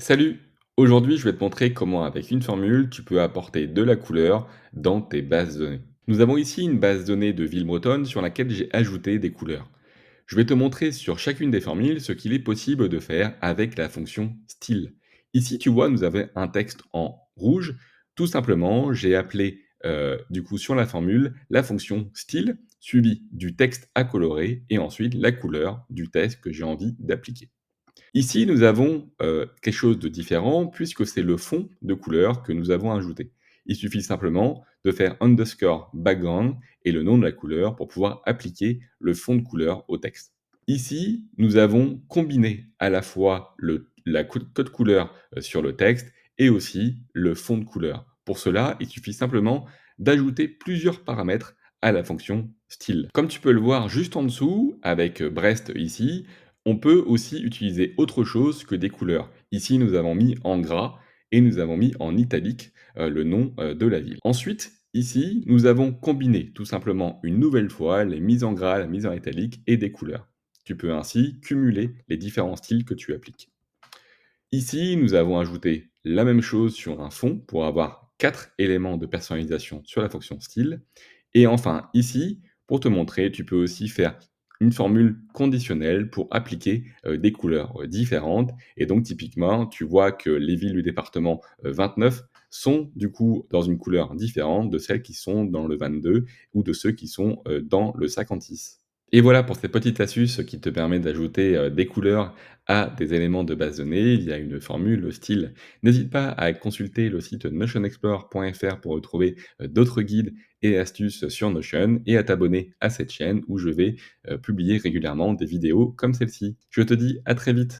Salut! Aujourd'hui, je vais te montrer comment, avec une formule, tu peux apporter de la couleur dans tes bases de données. Nous avons ici une base de données de Villebretonne sur laquelle j'ai ajouté des couleurs. Je vais te montrer sur chacune des formules ce qu'il est possible de faire avec la fonction style. Ici, tu vois, nous avons un texte en rouge. Tout simplement, j'ai appelé du coup sur la formule la fonction style suivie du texte à colorer et ensuite la couleur du texte que j'ai envie d'appliquer. Ici, nous avons, quelque chose de différent puisque c'est le fond de couleur que nous avons ajouté. Il suffit simplement de faire underscore background et le nom de la couleur pour pouvoir appliquer le fond de couleur au texte. Ici, nous avons combiné à la fois la code couleur, sur le texte et aussi le fond de couleur. Pour cela, il suffit simplement d'ajouter plusieurs paramètres à la fonction style. Comme tu peux le voir juste en dessous avec, Brest ici, on peut aussi utiliser autre chose que des couleurs. Ici, nous avons mis en gras et nous avons mis en italique, le nom, de la ville. Ensuite, ici, nous avons combiné tout simplement une nouvelle fois les mises en gras, la mise en italique et des couleurs. Tu peux ainsi cumuler les différents styles que tu appliques. Ici, nous avons ajouté la même chose sur un fond pour avoir 4 éléments de personnalisation sur la fonction style. Et enfin, ici, pour te montrer, tu peux aussi faire une formule conditionnelle pour appliquer des couleurs différentes. Et donc, typiquement, tu vois que les villes du département 29 sont du coup dans une couleur différente de celles qui sont dans le 22 ou de ceux qui sont dans le 56. Et voilà pour cette petite astuce qui te permet d'ajouter, des couleurs à des éléments de base de données via une formule style. N'hésite pas à consulter le site notionexplore.fr pour retrouver, d'autres guides et astuces sur Notion et à t'abonner à cette chaîne où je vais, publier régulièrement des vidéos comme celle-ci. Je te dis à très vite.